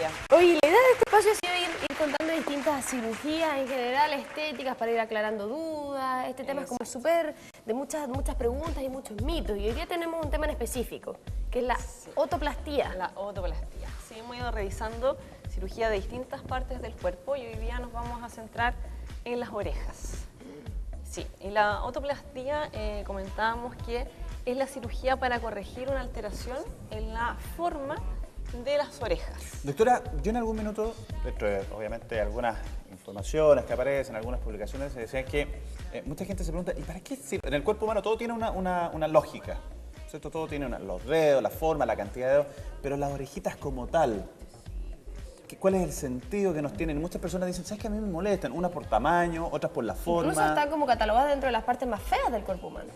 Julia. Oye, la idea de este espacio ha sido ir contando distintas cirugías en general, estéticas, para ir aclarando dudas. Este tema es como súper de muchas preguntas y muchos mitos. Y hoy día tenemos un tema en específico, que es la otoplastía. La otoplastía. Sí, hemos ido revisando cirugía de distintas partes del cuerpo y hoy día nos vamos a centrar en las orejas. Sí, y la otoplastía comentábamos que es la cirugía para corregir una alteración en la forma de las orejas. Doctora, yo en algún minuto, dentro de obviamente algunas informaciones que aparecen, algunas publicaciones, se decía que mucha gente se pregunta, ¿y para qué sirve? En el cuerpo humano todo tiene una lógica, ¿cierto? Todo tiene los dedos, la forma, la cantidad de dedos, pero las orejitas como tal, ¿cuál es el sentido que nos tienen? Muchas personas dicen, ¿sabes qué? A mí me molestan, unas por tamaño, otras por la forma. Incluso están como catalogadas dentro de las partes más feas del cuerpo humano.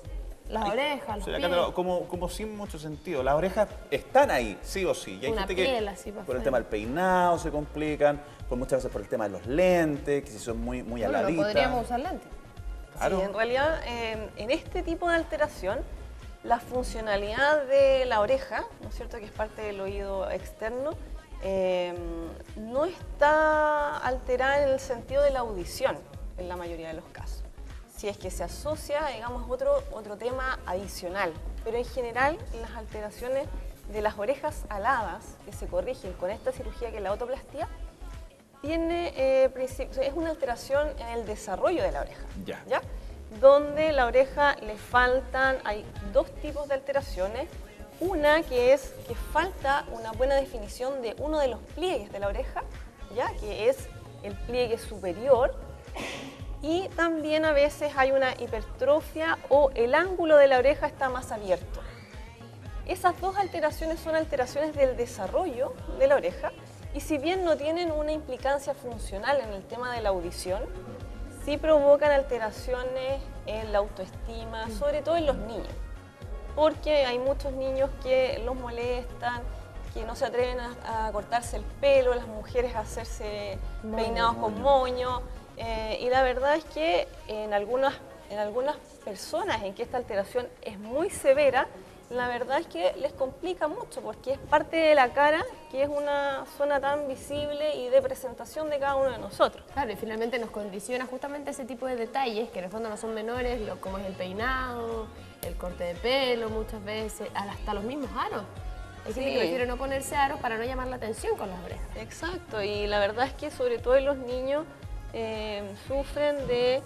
Las orejas, los pies. Como sin mucho sentido. Las orejas están ahí, sí o sí. Y hay gente que por el tema del peinado se complican, por muchas veces por el tema de los lentes, que si son muy aladitas. No podríamos usar lentes. Claro. Sí, en realidad, en este tipo de alteración, la funcionalidad de la oreja, ¿no es cierto?, que es parte del oído externo, no está alterada en el sentido de la audición, en la mayoría de los casos. Si es que se asocia, digamos, otro tema adicional. Pero en general, las alteraciones de las orejas aladas que se corrigen con esta cirugía, que es la otoplastía, es una alteración en el desarrollo de la oreja. ¿Ya? Donde la oreja le faltan, hay dos tipos de alteraciones. Una que es que falta una buena definición de uno de los pliegues de la oreja, ¿ya? Que es el pliegue superior. Y también a veces hay una hipertrofia o el ángulo de la oreja está más abierto. Esas dos alteraciones son alteraciones del desarrollo de la oreja y si bien no tienen una implicancia funcional en el tema de la audición, sí provocan alteraciones en la autoestima, sobre todo en los niños. Porque hay muchos niños que los molestan, que no se atreven a cortarse el pelo, las mujeres a hacerse peinados con moño. Y la verdad es que en algunas personas en que esta alteración es muy severa, la verdad es que les complica mucho porque es parte de la cara que es una zona tan visible y de presentación de cada uno de nosotros. Claro, y finalmente nos condiciona justamente ese tipo de detalles que en el fondo no son menores, como es el peinado, el corte de pelo muchas veces, hasta los mismos aros. Hay gente que prefiere no ponerse aros para no llamar la atención con las orejas. Exacto, y la verdad es que sobre todo en los niños sufren de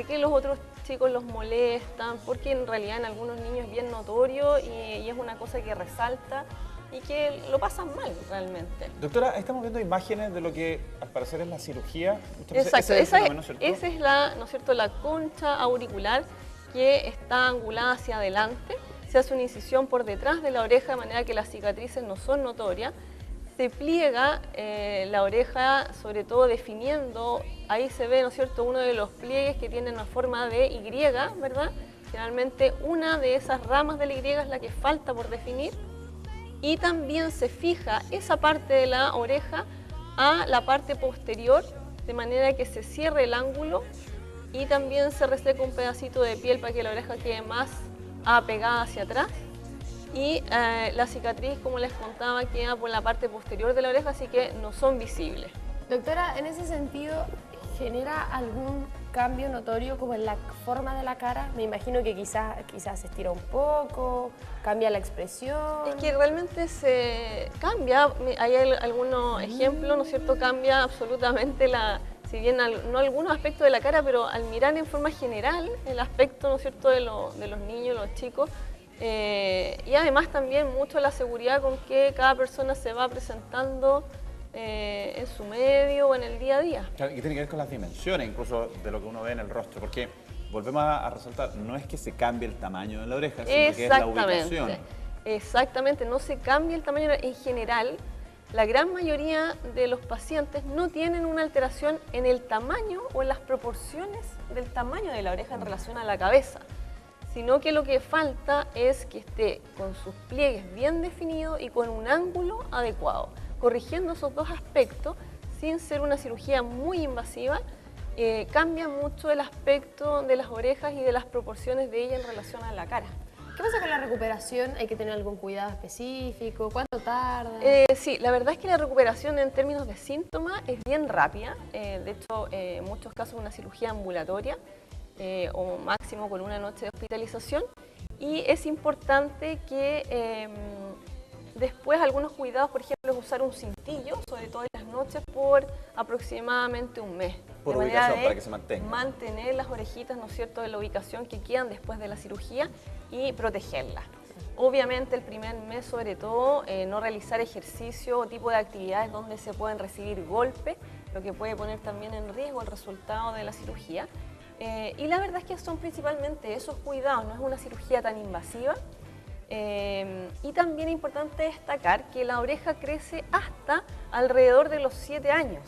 que los otros chicos los molestan, porque en realidad en algunos niños es bien notorio y es una cosa que resalta y que lo pasan mal realmente. Doctora, estamos viendo imágenes de lo que al parecer es la cirugía. Exacto, esa es la, ¿no es cierto?, la concha auricular que está angulada hacia adelante. Se hace una incisión por detrás de la oreja de manera que las cicatrices no son notorias. Se pliega la oreja, sobre todo definiendo, ahí se ve, ¿no es cierto?, uno de los pliegues que tiene una forma de Y, ¿verdad? Generalmente una de esas ramas de la Y es la que falta por definir y también se fija esa parte de la oreja a la parte posterior de manera que se cierre el ángulo y también se reseca un pedacito de piel para que la oreja quede más apegada hacia atrás. Y la cicatriz, como les contaba, queda por la parte posterior de la oreja, así que no son visibles. Doctora, en ese sentido, ¿genera algún cambio notorio como en la forma de la cara? Me imagino que quizás se estira un poco, cambia la expresión. Es que realmente se cambia, hay algunos ejemplos, ¿no es cierto? Cambia absolutamente si bien no algunos aspectos de la cara, pero al mirar en forma general el aspecto, ¿no es cierto?, de los niños, los chicos, y además también mucho la seguridad con que cada persona se va presentando en su medio o en el día a día. Claro, y tiene que ver con las dimensiones incluso de lo que uno ve en el rostro, porque volvemos a resaltar, no es que se cambie el tamaño de la oreja, sino que es la ubicación. Exactamente, no se cambia el tamaño en general. La gran mayoría de los pacientes no tienen una alteración en el tamaño o en las proporciones del tamaño de la oreja en relación a la cabeza, sino que lo que falta es que esté con sus pliegues bien definidos y con un ángulo adecuado. Corrigiendo esos dos aspectos, sin ser una cirugía muy invasiva, cambia mucho el aspecto de las orejas y de las proporciones de ella en relación a la cara. ¿Qué pasa con la recuperación? ¿Hay que tener algún cuidado específico? ¿Cuánto tarda? Sí, la verdad es que la recuperación en términos de síntomas es bien rápida. De hecho, en muchos casos una cirugía ambulatoria o máximo con una noche de hospitalización. Y es importante que después algunos cuidados, por ejemplo, es usar un cintillo, sobre todo en las noches, por aproximadamente un mes. Por ubicación, para que se mantenga. Mantener las orejitas, ¿no es cierto?, de la ubicación que quedan después de la cirugía y protegerlas. Obviamente el primer mes, sobre todo, no realizar ejercicio o tipo de actividades donde se pueden recibir golpes, lo que puede poner también en riesgo el resultado de la cirugía. Y la verdad es que son principalmente esos cuidados, no es una cirugía tan invasiva. Y también es importante destacar que la oreja crece hasta alrededor de los 7 años,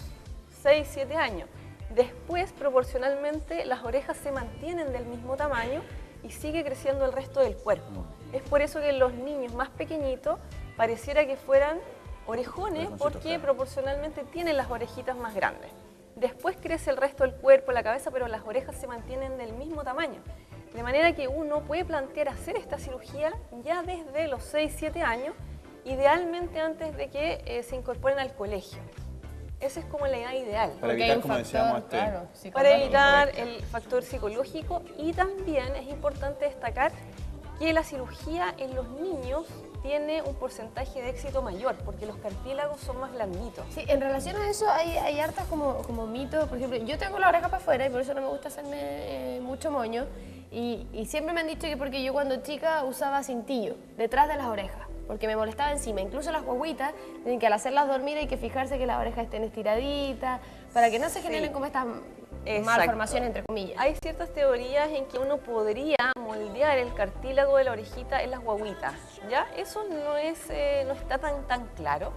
6, 7 años. Después, proporcionalmente, las orejas se mantienen del mismo tamaño y sigue creciendo el resto del cuerpo. Es por eso que los niños más pequeñitos pareciera que fueran orejones, porque proporcionalmente tienen las orejitas más grandes. Después crece el resto del cuerpo, la cabeza, pero las orejas se mantienen del mismo tamaño. De manera que uno puede plantear hacer esta cirugía ya desde los 6, 7 años, idealmente antes de que se incorporen al colegio. Esa es como la edad ideal. Para evitar, como decíamos, para evitar el factor psicológico, y también es importante destacar que la cirugía en los niños tiene un porcentaje de éxito mayor, porque los cartílagos son más blanditos. Sí, en relación a eso hay hartas como mitos. Por ejemplo, yo tengo la oreja para afuera y por eso no me gusta hacerme mucho moño. Y siempre me han dicho que porque yo cuando chica usaba cintillo detrás de las orejas, porque me molestaba encima. Incluso las guaguitas, tienen que al hacerlas dormir hay que fijarse que las orejas estén estiraditas, para que no se generen como estas malformaciones, entre comillas. Hay ciertas teorías en que uno podría moldear el cartílago de la orejita en las guaguitas, ¿ya? Eso no está tan claro.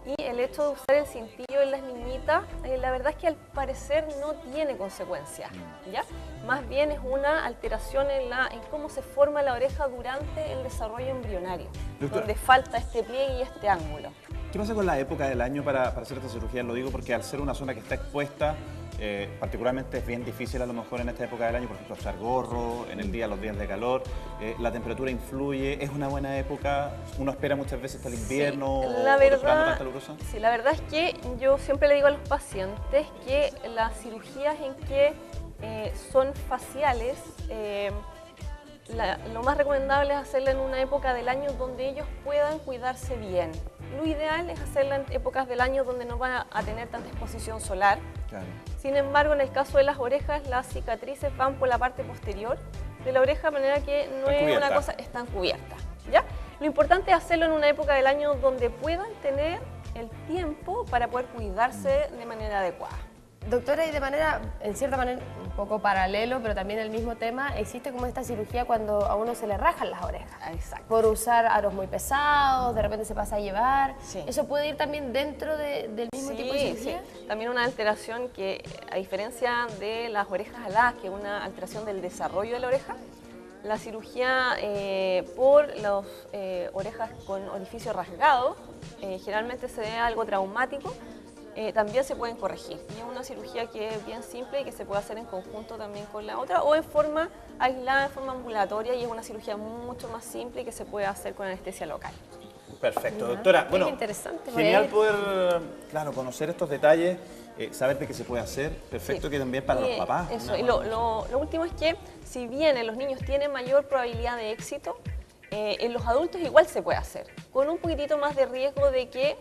Y el hecho de usar el cintillo en las niñitas, la verdad es que al parecer no tiene consecuencias, ¿ya? Más bien es una alteración en cómo se forma la oreja durante el desarrollo embrionario, donde falta este pliegue y este ángulo. ¿Qué pasa con la época del año para hacer esta cirugía? Lo digo porque al ser una zona que está expuesta, particularmente es bien difícil a lo mejor en esta época del año, por ejemplo, usar gorro, en el día, los días de calor, la temperatura influye, es una buena época, uno espera muchas veces hasta el invierno, sí, la verdad, tan calurosa. Sí, la verdad es que yo siempre le digo a los pacientes que las cirugías en que son faciales, lo más recomendable es hacerla en una época del año donde ellos puedan cuidarse bien. Lo ideal es hacerla en épocas del año donde no van a tener tanta exposición solar. Claro. Sin embargo, en el caso de las orejas, las cicatrices van por la parte posterior de la oreja, de manera que no es una cosa, están cubiertas, ¿ya? Lo importante es hacerlo en una época del año donde puedan tener el tiempo para poder cuidarse de manera adecuada. Doctora, y de manera, en cierta manera, un poco paralelo, pero también el mismo tema, existe como esta cirugía cuando a uno se le rajan las orejas. Exacto. Por usar aros muy pesados, de repente se pasa a llevar. Sí. ¿Eso puede ir también dentro del mismo tipo de cirugía? Sí, también una alteración que, a diferencia de las orejas aladas, que es una alteración del desarrollo de la oreja, la cirugía por las orejas con orificio rasgado, generalmente se ve algo traumático, también se pueden corregir. Y es una cirugía que es bien simple y que se puede hacer en conjunto también con la otra o en forma aislada, en forma ambulatoria, y es una cirugía mucho más simple y que se puede hacer con anestesia local. Perfecto, doctora. Bueno, interesante, genial poder, conocer estos detalles, saber de qué se puede hacer. Perfecto, sí. Que también para los papás. Eso. Y lo último es que, si bien en los niños tiene mayor probabilidad de éxito, en los adultos igual se puede hacer, con un poquitito más de riesgo de que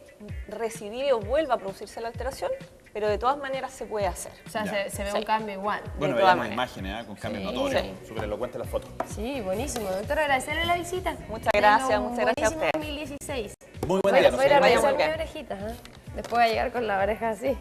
recidive o vuelva a producirse la alteración, pero de todas maneras se puede hacer. O sea, se ve un cambio igual. Bueno, veamos imágenes, con cambios notorios, súper elocuente las fotos. Sí, buenísimo. Doctora, agradecerle la visita. Muchas gracias, muchas gracias a ustedes. 2016. Muy buen día. Voy a ir a revisar mis orejitas, después voy a llegar con la oreja así.